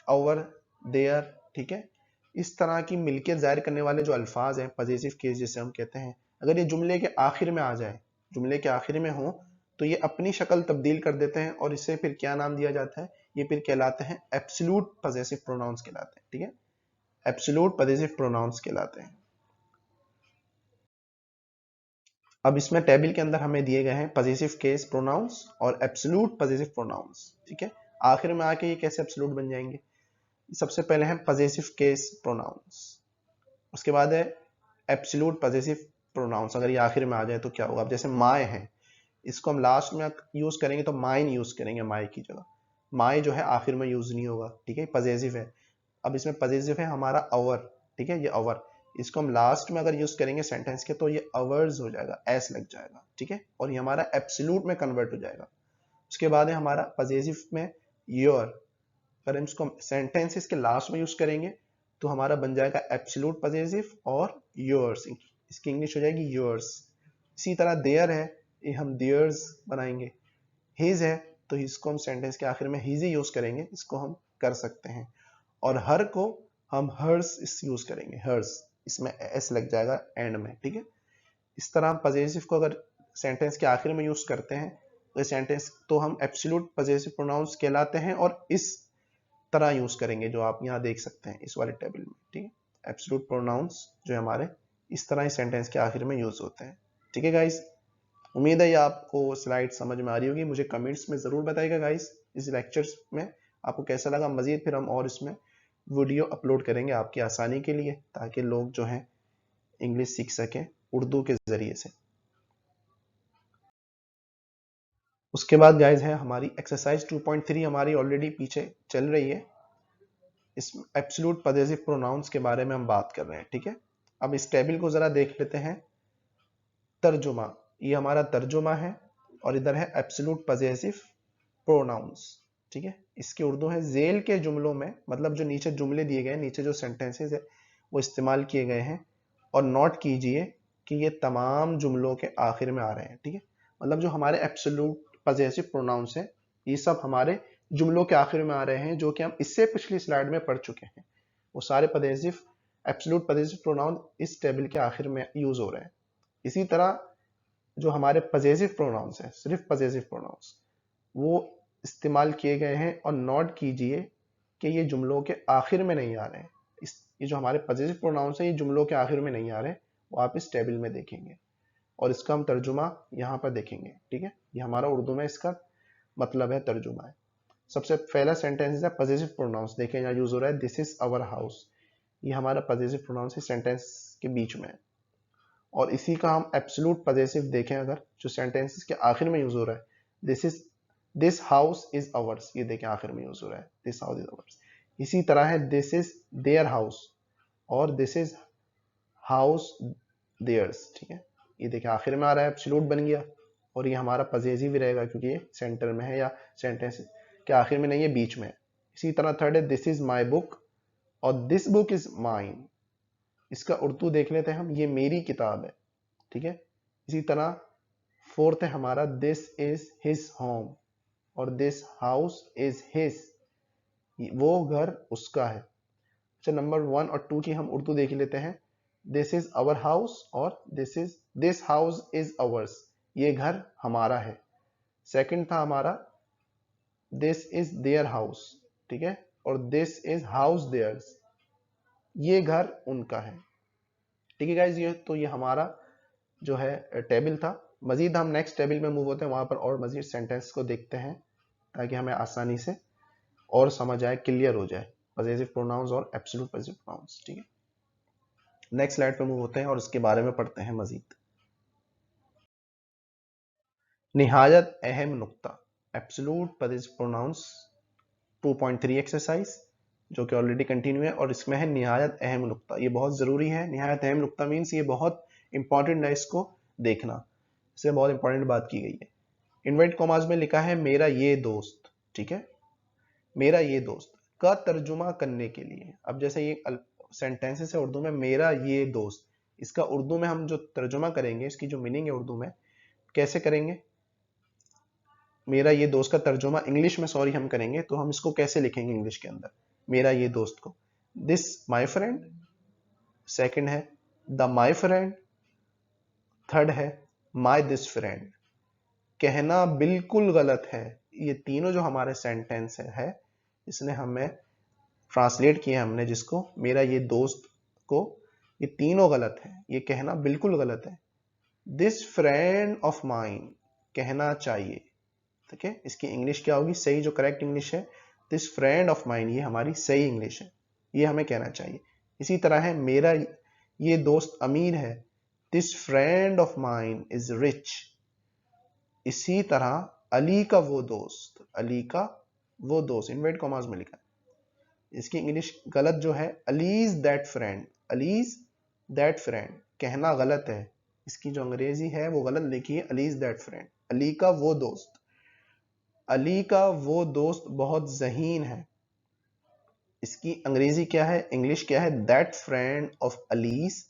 आवर, देयर, ठीक है, इस तरह की मिल्कियत जाहिर करने वाले जो अल्फाज हैं पजेसिव केस जिसे हम कहते हैं, अगर ये जुमले के आखिर में आ जाए, जुमले के आखिर में हो तो ये अपनी शक्ल तब्दील कर देते हैं और इसे फिर क्या नाम दिया जाता है, ये फिर कहलाते हैं एब्सोल्यूट पजेसिव प्रोनाउंस कहलाते हैं, ठीक है, एब्सोल्यूट पजेसिव प्रोनाउंस कहलाते हैं। अब इसमें टेबल के अंदर हमें दिए गए हैं पजेसिव केस प्रोनाउंस और एब्सोल्यूट पजेसिव प्रोनाउंस, ठीक है। आखिर में आके ये कैसे एब्सोल्यूट बन जाएंगे, सबसे पहले है पजेसिव केस प्रोनाउंस, उसके बाद है एब्सोल्यूट पजेसिव प्रोनाउंस। अगर ये आखिर में आ जाए तो क्या होगा, अब जैसे माय है, इसको हम लास्ट में यूज करेंगे तो माइन यूज करेंगे माय की जगह, माय जो है आखिर में यूज नहीं होगा, ठीक है, पजेसिव है। अब इसमें पजेसिव है हमारा अवर, ठीक है, ये अवर, इसको हम लास्ट में अगर यूज करेंगे सेंटेंस के तो ये अवर्स हो जाएगा, एस लग जाएगा, ठीक है, और ये हमारा एब्सोल्यूट में कन्वर्ट हो जाएगा। उसके बाद है हमारा पजेसिव में योर, अगर हम इसको सेंटेंसेस के लास्ट में यूज करेंगे तो हमारा बन जाएगा एब्सोल्यूट पजेसिव और योर्स, इसकी इंग्लिश हो जाएगी योर्स। इसी तरह देयर है, ये हम देयर्स बनाएंगे। हिज है तो इसको हम सेंटेंस के आखिर में हिज ही यूज करेंगे, इसको हम कर सकते हैं। और हर को हम हर्स इस यूज करेंगे, हर्स, इसमें एस लग जाएगा एंड में, ठीक है। इस तरह हम पजेसिव को अगर सेंटेंस के आखिर में यूज करते हैं तो सेंटेंस तो हम एब्सोल्यूट पजेसिव प्रोनाउंस कहलाते हैं और इस तरह यूज करेंगे जो आप यहाँ देख सकते हैं इस वाले टेबल में, ठीक है। एब्सोल्यूट प्रोनाउंस जो हमारे इस तरह ही सेंटेंस के आखिर में यूज होते हैं, ठीक है गाइस। उम्मीद है ये आपको स्लाइड समझ में आ रही होगी, मुझे कमेंट्स में जरूर बताइएगा गाइस इस लेक्चर्स में आपको कैसा लगा। मजीद फिर हम और इसमें वीडियो अपलोड करेंगे आपकी आसानी के लिए, ताकि लोग जो हैं इंग्लिश सीख सकें उर्दू के जरिए से। उसके बाद गाइस है हमारी एक्सरसाइज 2.3 हमारी ऑलरेडी पीछे चल रही है, इस एब्सोल्यूट पजेसिव प्रोनाउंस के बारे में हम बात कर रहे हैं, ठीक है। अब इस टेबल को जरा देख लेते हैं। तर्जुमा, ये हमारा तर्जुमा है और इधर है एब्सोल्यूट पजेसिव प्रोनाउंस, ठीक है। इसकी उर्दू है जेल के जुमलों में, मतलब जो नीचे जुमले दिए गए हैं, नीचे जो सेंटेंसेस है वो इस्तेमाल किए गए हैं, और नोट कीजिए कि ये तमाम जुमलों के आखिर में आ रहे हैं, ठीक है। मतलब जो हमारे एब्सोल्यूट पजेसिव प्रोनाउंस है ये सब हमारे जुमलों के आखिर में आ रहे हैं, जो कि हम इससे पिछली स्लाइड में पढ़ चुके हैं। वो सारे पजेसिव एब्सोल्यूट पजेसिव प्रोनाउन इस टेबल के आखिर में यूज हो रहे हैं। इसी तरह जो हमारे पजेसिव प्रोनाउंस है, सिर्फ पजेसिव प्रोनाउंस, वो इस्तेमाल किए गए हैं, और नोट कीजिए कि ये जुमलों के आखिर में नहीं आ रहे हैं। ये जो हमारे पजेसिव प्रोनाउंस है ये जुमलों के आखिर में नहीं आ रहे, वो आप इस टेबल में देखेंगे और इसका हम तर्जुमा यहाँ पर देखेंगे, ठीक है। ये हमारा उर्दू में इसका मतलब है, तर्जुमा है। सबसे पहला सेंटेंस है पजेसिव प्रोनाउंस, देखें यहाँ यूज हो रहा है दिस इज अवर हाउस, ये हमारा पजेसिव प्रोनाउंस है सेंटेंस के बीच में। और इसी का हम एब्सोल्यूट पजेसिव देखें अगर, जो सेंटेंसेस के आखिर में यूज हो रहा है, दिस हाउस इज अवर्स, ये देखें आखिर में यूज हो रहा है, दिस हाउस इज अवर्स। इसी तरह है दिस इज देयर हाउस और दिस इज हाउस देयर्स, ठीक है, ये देखें आखिर में आ रहा है, एब्सोल्यूट बन गया, और ये हमारा पजेसिव ही रहेगा क्योंकि ये सेंटर में है या सेंटेंस के आखिर में नहीं है, बीच में है। इसी तरह थर्ड है दिस इज माई बुक और दिस बुक इज माइन, इसका उर्दू देख लेते हैं हम, ये मेरी किताब है, ठीक है। इसी तरह फोर्थ है हमारा दिस इज हिज होम और दिस हाउस इज हिज, वो घर उसका है। अच्छा, नंबर 1 और 2 की हम उर्दू देख लेते हैं। दिस इज अवर हाउस और दिस हाउस इज अवर्स, ये घर हमारा है। सेकंड था हमारा दिस इज देयर हाउस, ठीक है, और दिस इज हाउस देयर्स, ये घर उनका है, ठीक है गाइज। ये हमारा जो है टेबल था। मजीद हम नेक्स्ट टेबल में मूव होते हैं, वहां पर और मजीद सेंटेंस को देखते हैं ताकि हमें आसानी से और समझ आए, क्लियर हो जाए पजेसिव प्रोनाउंस और एब्सोल्यूट पजेसिव प्रोनाउंस, ठीक है। नेक्स्ट स्लाइड पे मूव होते हैं और इसके बारे में पढ़ते हैं मजीद। निहायत अहम नुक्ता, एब्सोल्यूट पॉजिटिव प्रोनाउंस 2.3 एक्सरसाइज जो कि ऑलरेडी कंटिन्यू है, और इसमें है निहायत अहम नुक्ता। ये बहुत जरूरी है। निहायत अहम नुक्ता मीन्स ये बहुत इंपॉर्टेंट है, इसको देखना, इससे बहुत इंपॉर्टेंट बात की गई है। इन्वर्टेड कॉमास में लिखा है मेरा ये दोस्त, ठीक है, मेरा ये दोस्त का तर्जुमा करने के लिए, अब जैसे ये सेंटेंसेस है उर्दू में, मेरा ये दोस्त, इसका उर्दू में हम जो तर्जुमा करेंगे, इसकी जो मीनिंग है उर्दू में कैसे करेंगे, मेरा ये दोस्त का तर्जुमा इंग्लिश में सॉरी हम करेंगे, तो हम इसको कैसे लिखेंगे इंग्लिश के अंदर, मेरा ये दोस्त को, दिस माई फ्रेंड, सेकंड है द माई फ्रेंड, थर्ड है माई दिस फ्रेंड। कहना बिल्कुल गलत है, ये तीनों जो हमारे सेंटेंस है इसने हमें ट्रांसलेट किया हमने, जिसको मेरा ये दोस्त को, ये तीनों गलत है, ये कहना बिल्कुल गलत है। दिस फ्रेंड ऑफ माइन कहना चाहिए, ठीक है, इसकी इंग्लिश क्या होगी, सही जो करेक्ट इंग्लिश है, दिस फ्रेंड ऑफ माइन, ये हमारी सही इंग्लिश है, ये हमें कहना चाहिए। इसी तरह है मेरा ये दोस्त अमीर है, this friend of mine is rich. इसी तरह अली का वो दोस्त, अली का वो दोस्त इन्वर्टेड कॉमास में लिखा है, इसकी इंग्लिश गलत जो है, allies that friend, allies that friend कहना गलत है, इसकी जो अंग्रेजी है वो गलत लिखी है, अलीज दैट फ्रेंड, अली का वो दोस्त, अली का वो दोस्त बहुत ज़हीन है, इसकी अंग्रेजी क्या है, इंग्लिश क्या है, that friend of allies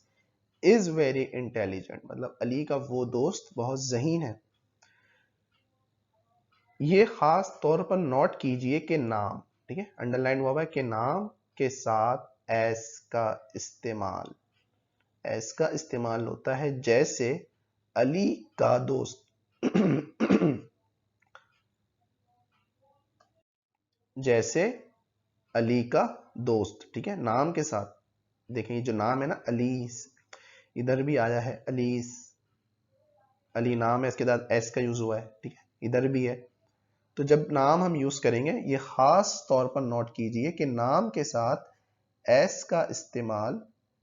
is very intelligent, मतलब अली का वो दोस्त बहुत ज़हीन है। ये खास तौर पर नोट कीजिए कि नाम, ठीक है, अंडरलाइन हुआ है कि नाम के साथ एस का इस्तेमाल, एस का इस्तेमाल होता है, जैसे अली का दोस्त जैसे अली का दोस्त, ठीक है, नाम के साथ। देखें ये जो नाम है ना अलीस, इधर भी आया है अलीस, अली नाम है, इसके साथ एस का यूज हुआ है, ठीक है, इधर भी है। तो जब नाम हम यूज करेंगे, ये खास तौर पर नोट कीजिए कि नाम के साथ एस का इस्तेमाल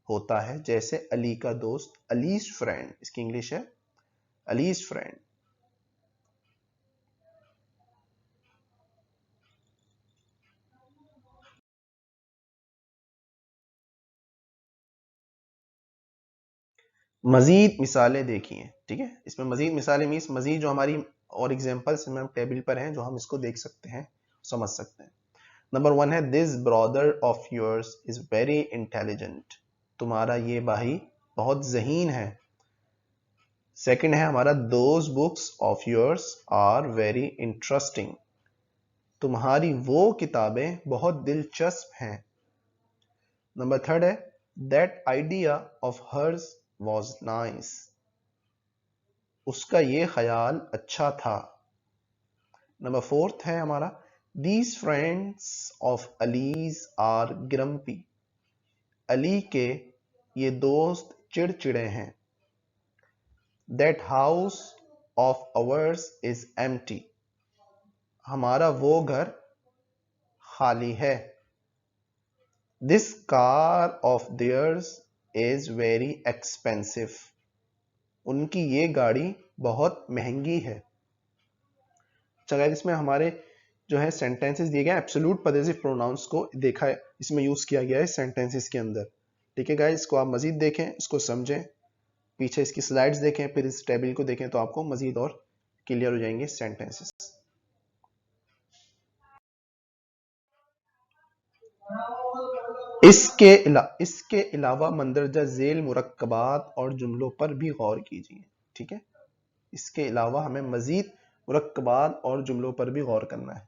होता है, जैसे अली का दोस्त, अलीज फ्रेंड, इसकी इंग्लिश है अलीज फ्रेंड। मजीद मिसालें देखिए, ठीक है, इसमें मजीद मिसालें मीन्स मजीद जो हमारी और एग्जांपल्स में टेबल पर हैं जो हम इसको देख सकते हैं, समझ सकते हैं। नंबर 1 है this brother of yours is very intelligent, तुम्हारा ये भाई बहुत ज़हीन है। सेकंड है हमारा those books of yours are very interesting, तुम्हारी वो किताबें बहुत दिलचस्प हैं। नंबर थर्ड है that idea of hers was nice, उसका ये ख्याल अच्छा था। नंबर फोर्थ है हमारा these friends of Ali's are grumpy, Ali के ये दोस्त चिड़चिड़े हैं। That house of ours is empty, हमारा वो घर खाली है। This car of theirs is very expensive, उनकी ये गाड़ी बहुत महंगी है। चलो इसमें हमारे जो है सेंटेंसेस दिए गए, एब्सोल्यूट पॉजिटिव प्रोनाउंस को देखा है, इसमें यूज किया गया है सेंटेंसेस के अंदर, ठीक है गाइस, इसको आप मजीद देखें, इसको समझें, पीछे इसकी स्लाइड्स देखें, फिर इस टेबल को देखें, तो आपको मजीद और क्लियर हो जाएंगे सेंटेंसेस। इसके अलावा मंदरजा झेल मुरक्कबात और जुमलों पर भी गौर कीजिए, ठीक है, इसके अलावा हमें मजीद मुरक्कबात और जुमलों पर भी गौर करना है।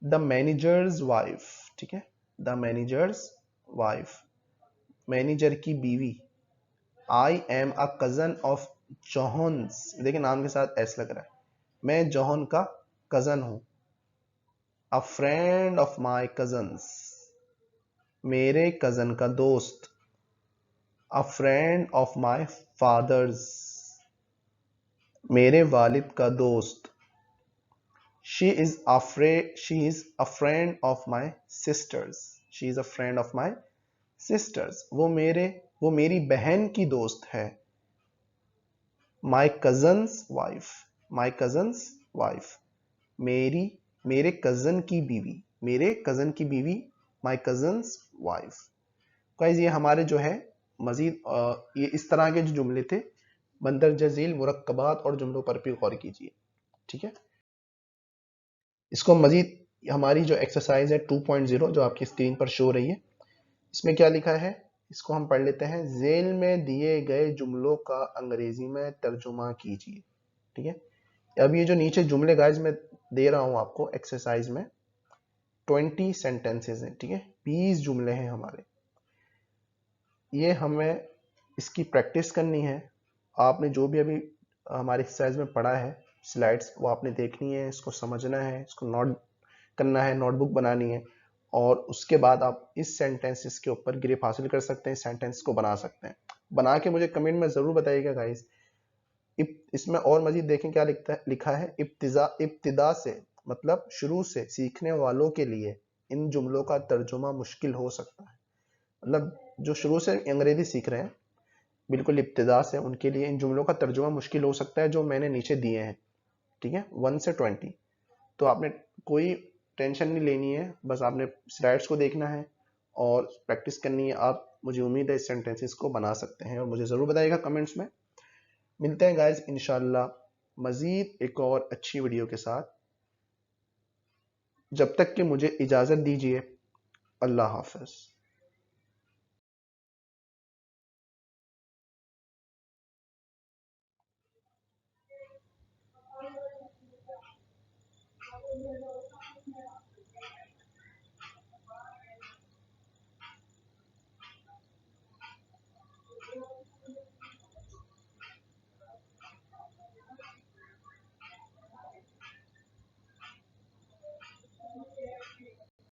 द मैनेजर्स वाइफ, ठीक है, द मैनेजर्स वाइफ, मैनेजर की बीवी। I am a cousin of John's, देखिए नाम के साथ एस लग रहा है, मैं जॉन का कजन हूं। अ फ्रेंड ऑफ माई कजन्स, मेरे कजन का दोस्त। अ फ्रेंड ऑफ माई फादर्स, मेरे वालिद का दोस्त। She is a friend of my sisters, she is a friend of my sisters, वो मेरी बहन की दोस्त है। My cousins wife, my cousins wife, मेरे कजन की बीवी, मेरे कजन की बीवी, माई कजन्स वाइफ। गाइस ये हमारे जो है मजीद ये इस तरह के जो जुमले थे बंदरजा झील मुरक्कबात और जुमलों पर भी गौर कीजिए। ठीक है, इसको मजीद हमारी जो एक्सरसाइज है 2.0 जो आपकी स्क्रीन पर शो हो रही है, इसमें क्या लिखा है इसको हम पढ़ लेते हैं। झेल में दिए गए जुमलों का अंग्रेजी में तर्जुमा कीजिए। ठीक है, अब ये जो नीचे जुमले गाइस मैं दे रहा हूं आपको एक्सरसाइज में 20 सेंटेंसेस हैं। ठीक है, 20 जुमले हैं हमारे, ये हमें इसकी प्रैक्टिस करनी है। आपने जो भी अभी हमारे एक्सरसाइज में पढ़ा है स्लाइड्स, वो आपने देखनी है, इसको समझना है, इसको नोट करना है, नोटबुक बनानी है, और उसके बाद आप इस सेंटेंसेस के ऊपर ग्रिप हासिल कर सकते हैं, सेंटेंस को बना सकते हैं। बना के मुझे कमेंट में जरूर बताइएगा गाइस। इसमें और मजीद देखें क्या लिखा है, इब्तिदा से मतलब शुरू से सीखने वालों के लिए इन जुमलों का तर्जुमा मुश्किल हो सकता है। मतलब जो शुरू से अंग्रेजी सीख रहे हैं बिल्कुल इब्तिदा से, उनके लिए इन जुमलों का तर्जुमा मुश्किल हो सकता है जो मैंने नीचे दिए हैं। ठीक है, 1 से 20। तो आपने कोई टेंशन नहीं लेनी है, बस आपने स्लाइड्स को देखना है और प्रैक्टिस करनी है। आप, मुझे उम्मीद है इस सेंटेंसेस को बना सकते हैं और मुझे ज़रूर बताइएगा कमेंट्स में। मिलते हैं गाइस इंशाल्लाह मज़ीद एक और अच्छी वीडियो के साथ। जब तक कि मुझे इजाज़त दीजिए, अल्लाह हाफ़िज़।